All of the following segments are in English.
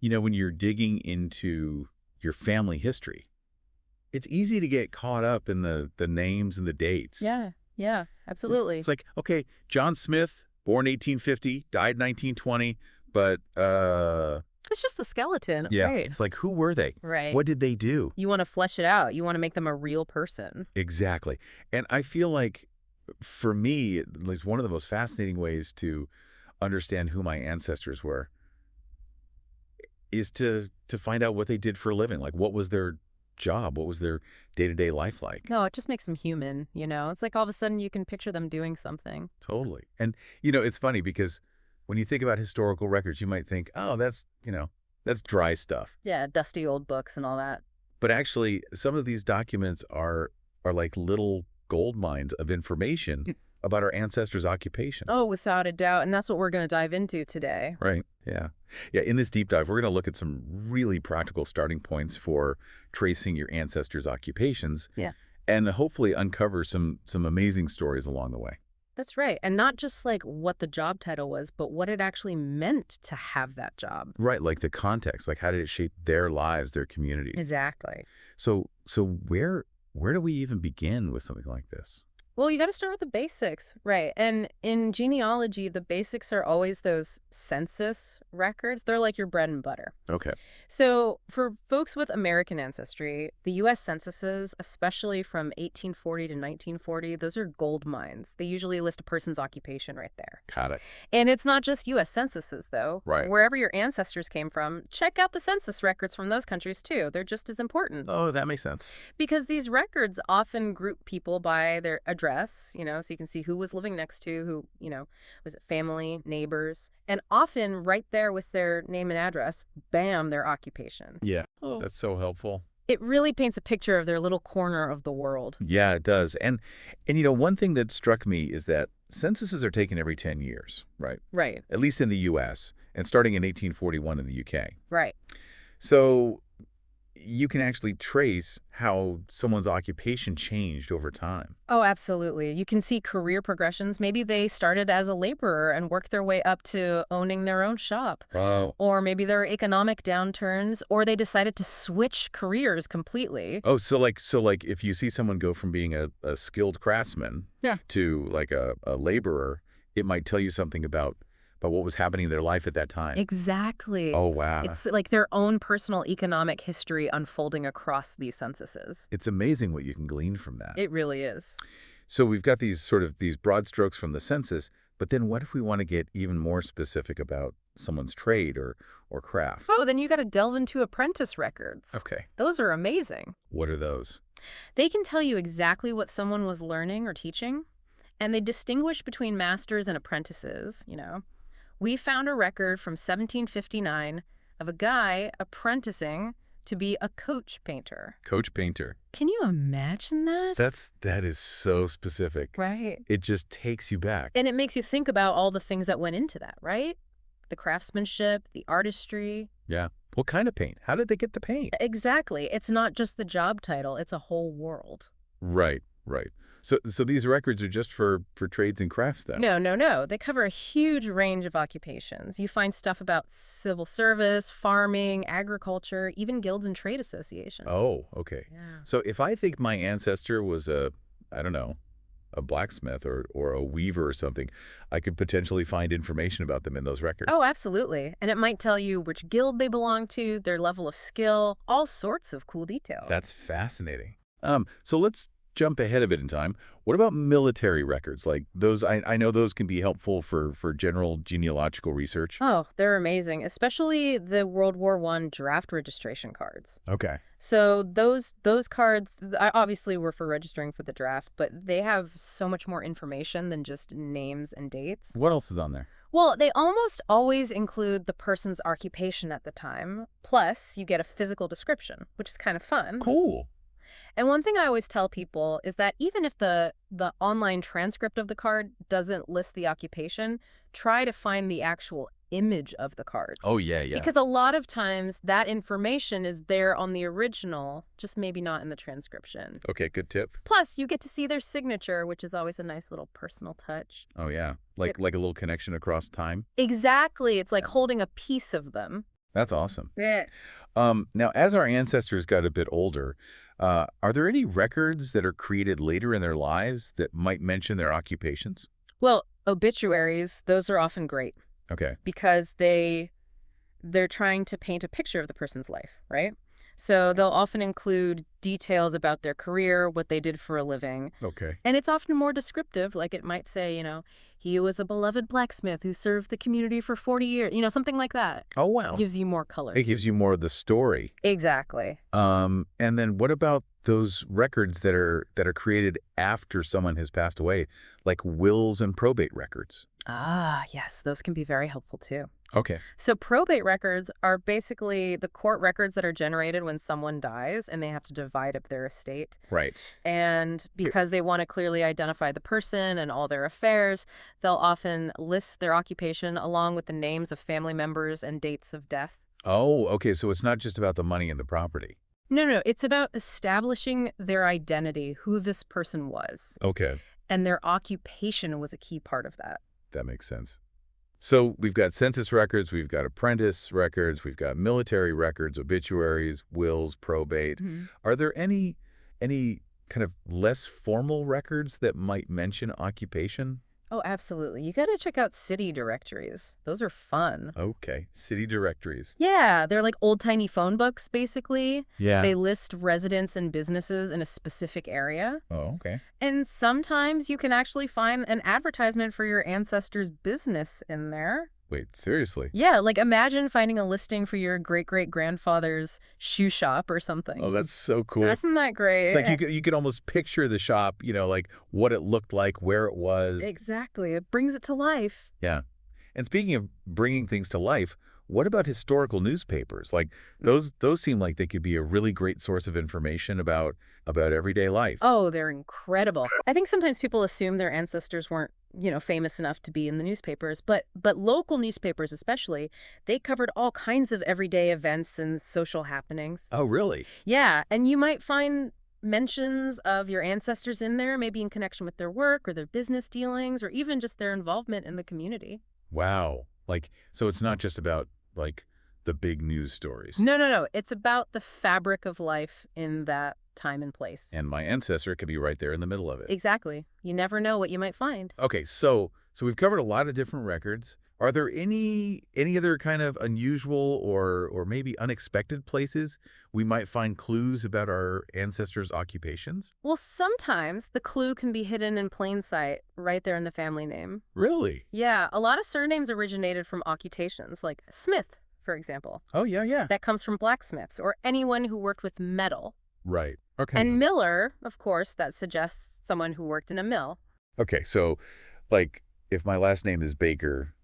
when you're digging into your family history, it's easy to get caught up in the names and the dates. Yeah, yeah, It's absolutely. like, okay, John Smith, born 1850, died 1920, but It's just the skeleton, yeah, right? it's like, who were they? Right. What did they do? You want to flesh it out. You want to make them a real person. Exactly. And I feel like for me, at least one of the most fascinating ways to understand who my ancestors were is to find out what they did for a living. Like, what was their job? What was their day-to-day life like? No, it just makes them human. It's like all of a sudden you can picture them doing something. Totally. And, it's funny because when you think about historical records, you might think, oh, that's dry stuff. Yeah, dusty old books and all that. But actually, some of these documents are like little gold mines of information about our ancestors' occupation. Oh, without a doubt. And that's what we're going to dive into today. Right. Yeah. Yeah. In this deep dive, we're going to look at some really practical starting points for tracing your ancestors' occupations Yeah. and hopefully uncover some amazing stories along the way. That's right. And not just like what the job title was, but what it actually meant to have that job. Right. Like the context, like how did it shape their lives, their communities? Exactly. So where do we even begin with something like this? Well, you got to start with the basics, right? And in genealogy, the basics are always those census records. They're like your bread and butter. Okay. So for folks with American ancestry, the U.S. censuses, especially from 1840 to 1940, those are gold mines. They usually list a person's occupation right there. Got it. And it's not just U.S. censuses, though. Right. Wherever your ancestors came from, check out the census records from those countries, too. They're just as important. Oh, that makes sense. Because these records often group people by their address, so you can see who was living next to, who, was it family, neighbors, and often right there with their name and address, bam, their occupation. Yeah. Oh. That's so helpful. It really paints a picture of their little corner of the world. Yeah, it does. And one thing that struck me is that censuses are taken every 10 years, right? Right, At least in the US, and starting in 1841 in the UK. right. So you can actually trace how someone's occupation changed over time. Oh, absolutely. You can see career progressions. Maybe they started as a laborer and worked their way up to owning their own shop. Wow. Or maybe there are economic downturns, or they decided to switch careers completely. Oh, so like if you see someone go from being a skilled craftsman, Yeah. to like a laborer, it might tell you something about what was happening in their life at that time. Exactly. Oh, wow. It's like their own personal economic history unfolding across these censuses. It's amazing what you can glean from that. It really is. So we've got these broad strokes from the census, but then what if we want to get even more specific about someone's trade or craft? Oh, then you got to delve into apprentice records. Okay. Those are amazing. What are those? They can tell you exactly what someone was learning or teaching, and they distinguish between masters and apprentices. We found a record from 1759 of a guy apprenticing to be a coach painter. Coach painter. Can you imagine that? That is so specific. Right. It just takes you back. And it makes you think about all the things that went into that, right? The craftsmanship, the artistry. Yeah. What kind of paint? How did they get the paint? Exactly. It's not just the job title, it's a whole world. Right, right. So these records are just for trades and crafts then? No, no, no. They cover a huge range of occupations. You find stuff about civil service, farming, agriculture, even guilds and trade associations. Oh, okay. Yeah. So if I think my ancestor was I don't know, a blacksmith or a weaver or something, I could potentially find information about them in those records. Oh, absolutely. And it might tell you which guild they belong to, their level of skill, all sorts of cool details. That's fascinating. So let's jump ahead a bit in time. What about military records? Like those, I know those can be helpful for general genealogical research. Oh, they're amazing, especially the World War I draft registration cards. Okay. So those cards obviously were for registering for the draft, but they have so much more information than just names and dates. What else is on there? Well, they almost always include the person's occupation at the time. Plus, you get a physical description, which is kind of fun. Cool. And one thing I always tell people is that even if the online transcript of the card doesn't list the occupation, try to find the actual image of the card. Oh, yeah, yeah. Because a lot of times that information is there on the original, just maybe not in the transcription. Okay, good tip. Plus, you get to see their signature, which is always a nice little personal touch. Oh, yeah. Like a little connection across time. Exactly. It's like holding a piece of them. That's awesome. Yeah. Now, as our ancestors got a bit older, are there any records that are created later in their lives that might mention their occupations? Well, obituaries, those are often great Okay. because they're trying to paint a picture of the person's life, right? So they'll often include details about their career, what they did for a living. Okay. And it's often more descriptive, like it might say, he was a beloved blacksmith who served the community for 40 years, something like that. Oh, wow. Gives you more color. It gives you more of the story. Exactly. And then what about those records that are created after someone has passed away, like wills and probate records? Ah, yes, those can be very helpful too. Okay. So probate records are basically the court records that are generated when someone dies and they have to divide up their estate. Right. And because they want to clearly identify the person and all their affairs, they'll often list their occupation along with the names of family members and dates of death. Oh, okay. So it's not just about the money and the property. No, no, it's about establishing their identity, who this person was. Okay. And their occupation was a key part of that. That makes sense. So we've got census records, we've got apprentice records, we've got military records, obituaries, wills, probate. Mhm. Are there any kind of less formal records that might mention occupation? Oh, absolutely. You got to check out city directories. Those are fun. Okay, city directories. Yeah, they're like old-timey phone books, basically. Yeah. They list residents and businesses in a specific area. Oh, okay. And sometimes you can actually find an advertisement for your ancestor's business in there. Wait, seriously? Yeah, like imagine finding a listing for your great-great-grandfather's shoe shop or Oh, something. that's so cool. Isn't that It's like great? you could almost picture the shop, like what it looked like, where it was. Exactly. It brings it to life. Yeah. And speaking of bringing things to life, what about historical newspapers? Like those seem like they could be a really great source of information about everyday life. Oh, they're incredible. I think sometimes people assume their ancestors weren't, famous enough to be in the newspapers, but local newspapers especially, they covered all kinds of everyday events and social happenings. Oh, really? Yeah, and you might find mentions of your ancestors in there, maybe in connection with their work or their business dealings or even just their involvement in the community. Wow. Like so it's not just about like the big news stories. No, no, no. It's about the fabric of life in that time and place. And my ancestor could be right there in the middle of it. Exactly. You never know what you might find. Okay, so we've covered a lot of different records. Are there any other kind of unusual or maybe unexpected places we might find clues about our ancestors' occupations? Well, sometimes the clue can be hidden in plain sight right there in the family name. Really? Yeah, a lot of surnames originated from occupations, like Smith, for example. Oh, yeah, yeah. That comes from blacksmiths or anyone who worked with metal. Right. Okay. And Miller, of course, that suggests someone who worked in a mill. Okay, so like if my last name is Baker,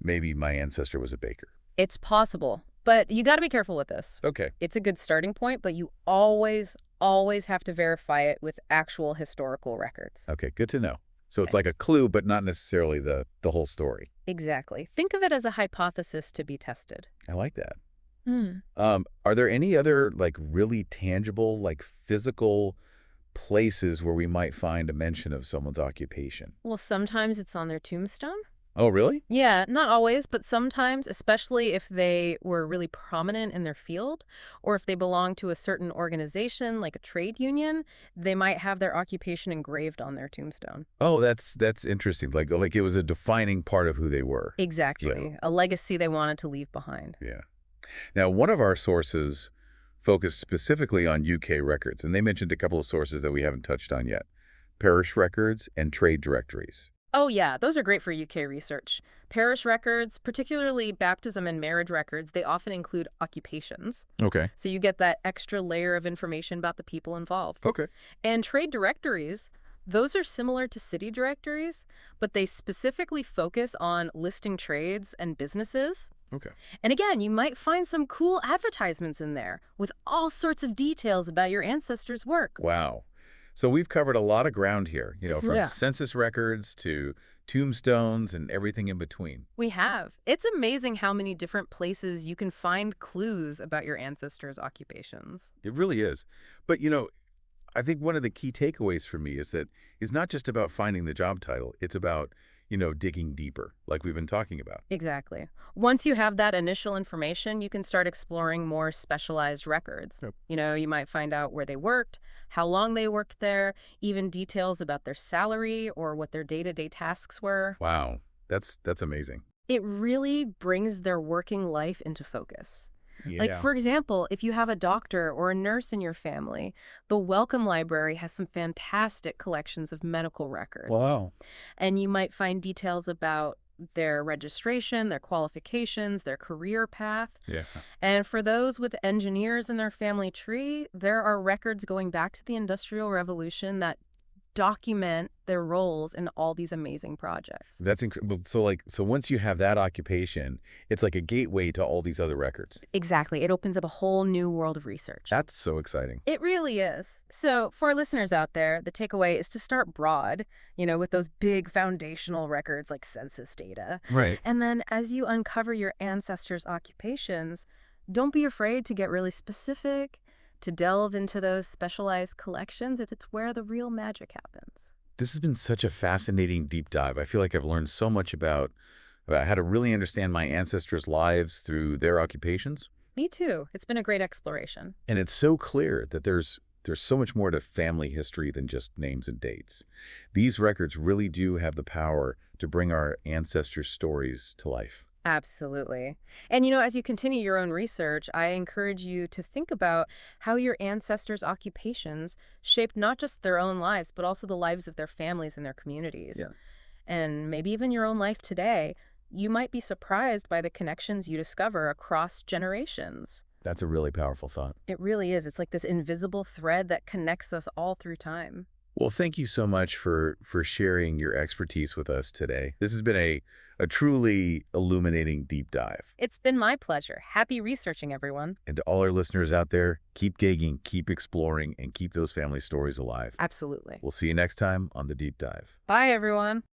maybe my ancestor was a baker. It's possible, but you got to be careful with this. Okay. It's a good starting point, but you always have to verify it with actual historical records. Okay, good to know. So it's like a clue, but not necessarily the whole story. Exactly. Think of it as a hypothesis to be tested. I like that. Hmm. Are there any other like really tangible, like physical places where we might find a mention of someone's occupation? Well, sometimes it's on their tombstone. Oh, really? Yeah, not always, but sometimes, especially if they were really prominent in their field or if they belong to a certain organization like a trade union, they might have their occupation engraved on their tombstone. Oh, that's interesting. Like it was a defining part of who they were. Exactly. A legacy they wanted to leave behind. Yeah. Now, one of our sources focused specifically on UK records, and they mentioned a couple of sources that we haven't touched on yet. Parish records and trade directories. Oh, yeah, those are great for UK research. Parish records, particularly baptism and marriage records, they often include occupations. Okay. So you get that extra layer of information about the people involved. Okay. And trade directories, those are similar to city directories, but they specifically focus on listing trades and businesses. Okay. And again, you might find some cool advertisements in there with all sorts of details about your ancestors' work. Wow. So we've covered a lot of ground here, from Yeah. census records to tombstones and everything in between. We have. It's amazing how many different places you can find clues about your ancestors' occupations. It really is. But, I think one of the key takeaways for me is that it's not just about finding the job title. It's about, digging deeper, like we've been talking about. Exactly. Once you have that initial information, you can start exploring more specialized records. Yep. You might find out where they worked, how long they worked there, even details about their salary or what their day-to-day tasks were. Wow, that's amazing. It really brings their working life into focus. Like, Yeah. for example, if you have a doctor or a nurse in your family, the Wellcome Library has some fantastic collections of medical records. Wow. And you might find details about their registration, their qualifications, their career path. Yeah. And for those with engineers in their family tree, there are records going back to the Industrial Revolution that document their roles in all these amazing projects. That's incredible. So once you have that occupation, it's like a gateway to all these other records. Exactly. It opens up a whole new world of research. That's so exciting. It really is. So, for our listeners out there, the takeaway is to start broad, with those big foundational records like census data. Right. And then as you uncover your ancestors' occupations, don't be afraid to get really specific, to delve into those specialized collections. It's where the real magic happens. This has been such a fascinating deep dive. I feel like I've learned so much about how to really understand my ancestors' lives through their occupations. Me too. It's been a great exploration. And it's so clear that there's so much more to family history than just names and dates. These records really do have the power to bring our ancestors' stories to life. Absolutely. And as you continue your own research, I encourage you to think about how your ancestors' occupations shaped not just their own lives, but also the lives of their families and their communities. Yeah. And maybe even your own life today. You might be surprised by the connections you discover across generations. That's a really powerful thought. It really is. It's like this invisible thread that connects us all through time. Well, thank you so much for sharing your expertise with us today. This has been a truly illuminating deep dive. It's been my pleasure. Happy researching, everyone. And to all our listeners out there, keep gigging, keep exploring, and keep those family stories alive. Absolutely. We'll see you next time on The Deep Dive. Bye, everyone.